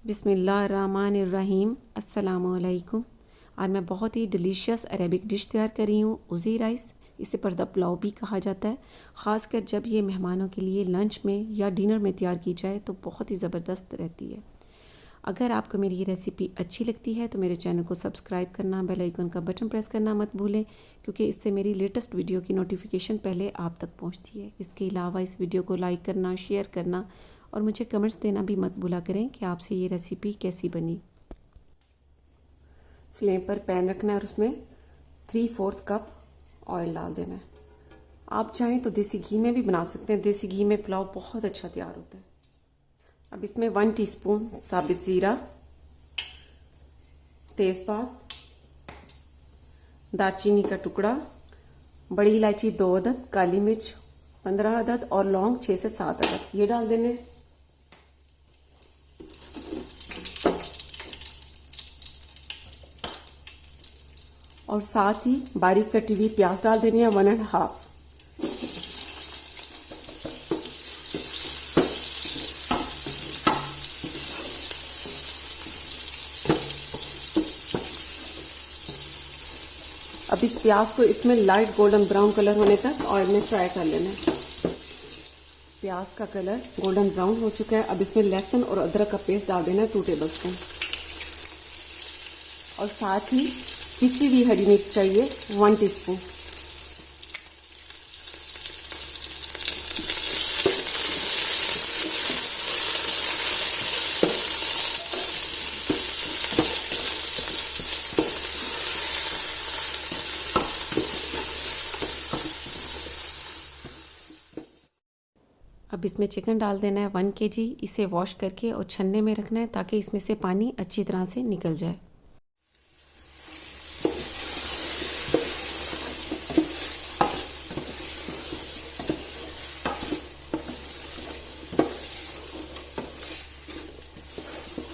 बिस्मिल्लाहिर्रहमानिर्रहीम। अस्सलामुअलैकुम। आज मैं बहुत ही डिलीशियस अरेबिक डिश तैयार कर रही हूँ, उज़ी राइस। इसे पर्दा पुलाव भी कहा जाता है। ख़ासकर जब ये मेहमानों के लिए लंच में या डिनर में तैयार की जाए तो बहुत ही ज़बरदस्त रहती है। अगर आपको मेरी ये रेसिपी अच्छी लगती है तो मेरे चैनल को सब्सक्राइब करना, बेल आइकन का बटन प्रेस करना मत भूलें, क्योंकि इससे मेरी लेटेस्ट वीडियो की नोटिफिकेशन पहले आप तक पहुंचती है। इसके अलावा इस वीडियो को लाइक करना, शेयर करना और मुझे कमेंट्स देना भी मत भूला करें कि आपसे ये रेसिपी कैसी बनी। फ्लेम पर पैन रखना है और उसमें 3/4 कप ऑयल डाल देना है। आप चाहें तो देसी घी में भी बना सकते हैं। देसी घी में पुलाव बहुत अच्छा तैयार होता है। अब इसमें 1 टीस्पून साबित ज़ीरा, तेज़पात, दालचीनी का टुकड़ा, बड़ी इलायची 2 अदद, काली मिर्च 15 अदद और लौंग 6 से 7 अदद ये डाल देने। और साथ ही बारीक कटी हुई प्याज डाल देनी है 1.5। अब इस प्याज को इसमें लाइट गोल्डन ब्राउन कलर होने तक ऑयल में फ्राई कर लेना है। प्याज का कलर गोल्डन ब्राउन हो चुका है। अब इसमें लहसुन और अदरक का पेस्ट डाल देना है 2 टेबलस्पून। और साथ ही पिसी हुई हरी मिर्च चाहिए 1 टीस्पून। अब इसमें चिकन डाल देना है 1 kg। इसे वॉश करके और छन्ने में रखना है ताकि इसमें से पानी अच्छी तरह से निकल जाए।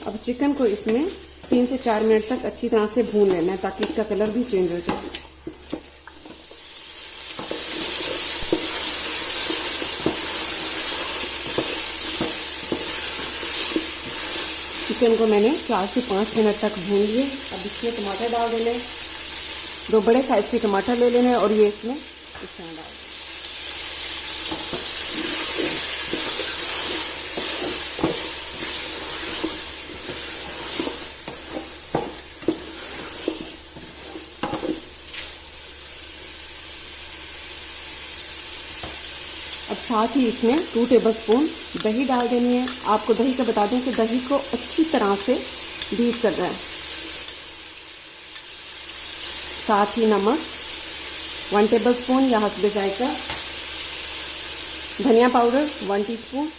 अब चिकन को इसमें 3 से 4 मिनट तक अच्छी तरह से भून लेना है ताकि इसका कलर भी चेंज हो जाए। चिकन को मैंने 4 से 5 मिनट तक भून लिए। अब इसमें टमाटर डाल देने, 2 बड़े साइज के टमाटर ले लेने और ये इसमें इस तरह डाल। अब साथ ही इसमें 2 टेबलस्पून दही डाल देनी है। आपको दही का बता दूं कि दही को अच्छी तरह से बीट करना है। साथ ही नमक 1 टेबलस्पून या हस्बे जायका, धनिया पाउडर 1 टीस्पून,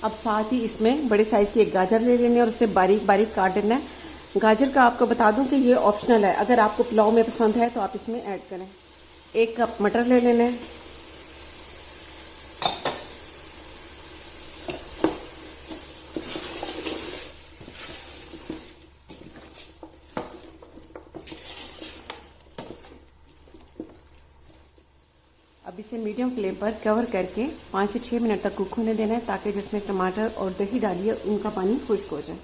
अब साथ ही इसमें बड़े साइज की एक गाजर ले लेनी है और उसे बारीक बारीक काट देना है। गाजर का आपको बता दूं कि ये ऑप्शनल है। अगर आपको पुलाव में पसंद है तो आप इसमें ऐड करें। 1 कप मटर ले लेना है। अब इसे मीडियम फ्लेम पर कवर करके 5 से 6 मिनट तक कुक होने देना है ताकि जिसमें टमाटर और दही डालिए उनका पानी खुश्क हो जाए।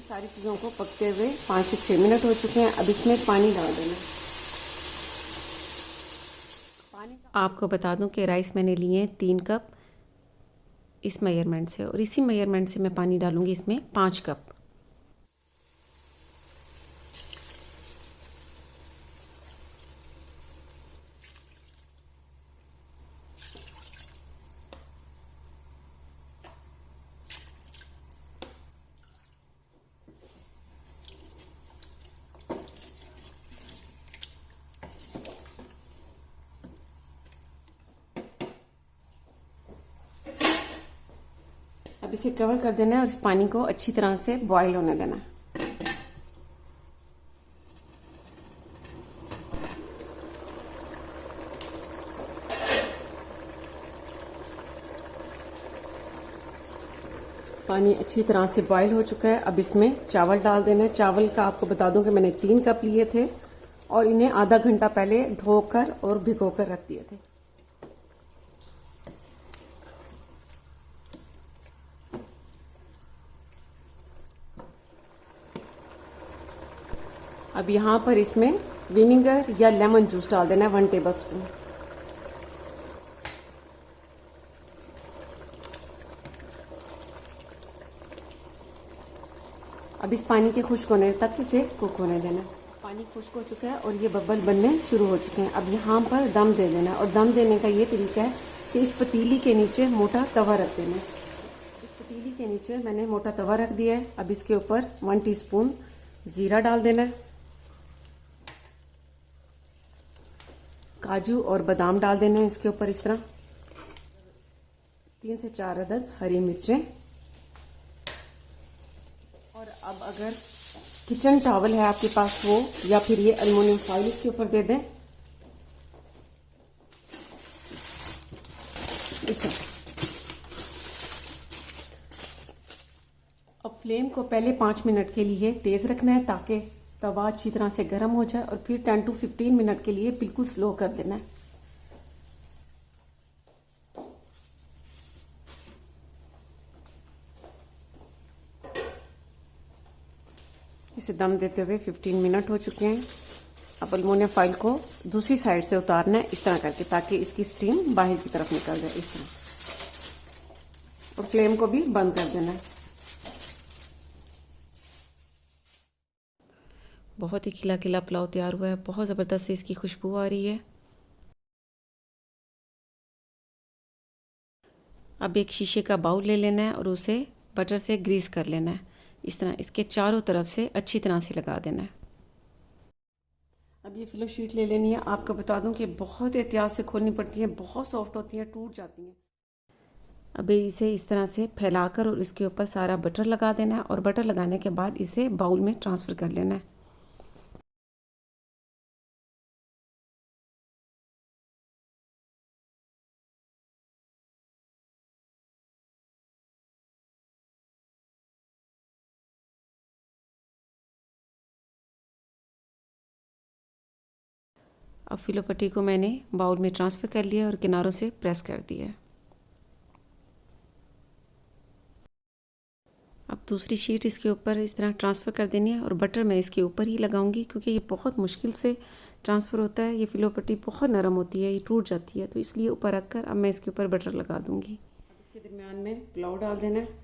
सारी चीज़ों को पकते हुए 5 से 6 मिनट हो चुके हैं। अब इसमें पानी डाल देना। आपको बता दूं कि राइस मैंने लिए हैं 3 कप। इस मेजरमेंट से, और इसी मेजरमेंट से मैं पानी डालूँगी इसमें 5 कप। अब इसे कवर कर देना है और इस पानी को अच्छी तरह से बॉईल होने देना है। पानी अच्छी तरह से बॉईल हो चुका है। अब इसमें चावल डाल देना है। चावल का आपको बता दूं कि मैंने 3 कप लिए थे और इन्हें आधा घंटा पहले धोकर और भिगोकर रख दिए थे। अब यहाँ पर इसमें विनेगर या लेमन जूस डाल देना है 1 टेबल स्पून। अब इस पानी के खुश्क होने तक इसे कुक होने देना। पानी खुश्क हो चुका है और ये बबल बनने शुरू हो चुके हैं। अब यहाँ पर दम दे देना है और दम देने का ये तरीका है कि इस पतीली के नीचे मोटा तवा रख देना है। इस पतीली के नीचे मैंने मोटा तवा रख दिया है। अब इसके ऊपर 1 टीस्पून जीरा डाल देना है। काजू और बादाम डाल देने हैं इसके ऊपर इस तरह। 3 से 4 अदद हरी मिर्चें। और अब अगर किचन टॉवल है आपके पास वो, या फिर ये एल्युमिनियम फॉइल इसके ऊपर दे दें। इसे अब फ्लेम को पहले 5 मिनट के लिए तेज रखना है ताकि तवा अच्छी तरह से गर्म हो जाए, और फिर 10 to 15 मिनट के लिए बिल्कुल स्लो कर देना है। इसे दम देते हुए 15 मिनट हो चुके हैं। अब एल्युमिनियम फॉइल को दूसरी साइड से उतारना है इस तरह करके, ताकि इसकी स्टीम बाहर की तरफ निकल जाए इस तरह, और फ्लेम को भी बंद कर देना है। बहुत ही खिला खिला पुलाव तैयार हुआ है। बहुत ज़बरदस्त से इसकी खुशबू आ रही है। अब एक शीशे का बाउल ले लेना है और उसे बटर से ग्रीस कर लेना है इस तरह। इसके चारों तरफ से अच्छी तरह से लगा देना है। अब ये फिलो शीट ले लेनी है। आपको बता दूं कि बहुत एहतियात से खोलनी पड़ती है, बहुत सॉफ्ट होती है, टूट जाती हैं। अब इसे इस तरह से फैलाकर और इसके ऊपर सारा बटर लगा देना है, और बटर लगाने के बाद इसे बाउल में ट्रांसफ़र कर लेना है। अब फिलो पट्टी को मैंने बाउल में ट्रांसफ़र कर लिया और किनारों से प्रेस कर दिया। अब दूसरी शीट इसके ऊपर इस तरह ट्रांसफ़र कर देनी है, और बटर मैं इसके ऊपर ही लगाऊंगी क्योंकि ये बहुत मुश्किल से ट्रांसफ़र होता है। ये फिलो पट्टी बहुत नरम होती है, ये टूट जाती है, तो इसलिए ऊपर रख कर अब मैं इसके ऊपर बटर लगा दूंगी। अब इसके दरमियान में पुलाव डाल देना है।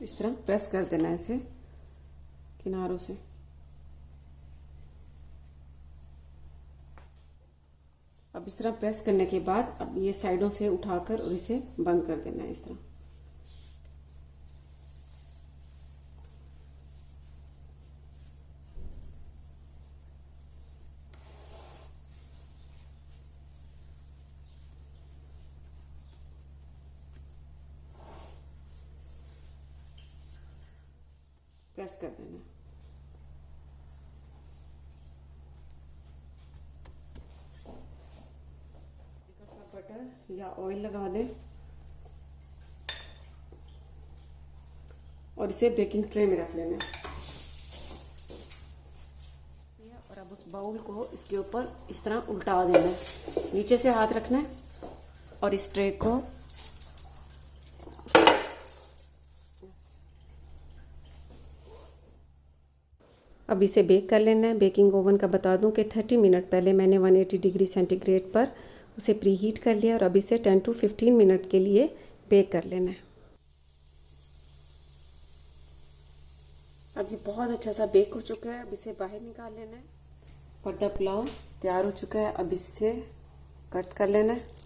इस तरह प्रेस कर देना है इसे किनारों से। अब इस तरह प्रेस करने के बाद अब ये साइडों से उठाकर और इसे बंद कर देना है इस तरह। प्रेस कर देना है। बटर या ऑयल लगा दें। और इसे बेकिंग ट्रे में रख लेना है। और अब उस बाउल को इसके ऊपर इस तरह उल्टा देना है, नीचे से हाथ रखना है और इस ट्रे को अब इसे बेक कर लेना है। बेकिंग ओवन का बता दूं कि 30 मिनट पहले मैंने 180 डिग्री सेंटीग्रेड पर उसे प्री हीट कर लिया और अब इसे 10 to 15 मिनट के लिए बेक कर लेना है। अब ये बहुत अच्छा सा बेक हो चुका है। अब इसे बाहर निकाल लेना है। पर्दा पुलाव तैयार हो चुका है। अब इसे कट कर लेना है।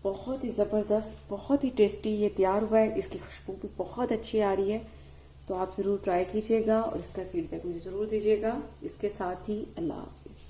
बहुत ही ज़बरदस्त, बहुत ही टेस्टी ये तैयार हुआ है। इसकी खुशबू भी बहुत अच्छी आ रही है। तो आप ज़रूर ट्राई कीजिएगा और इसका फीडबैक मुझे ज़रूर दीजिएगा। इसके साथ ही अल्लाह हाफ़िज़।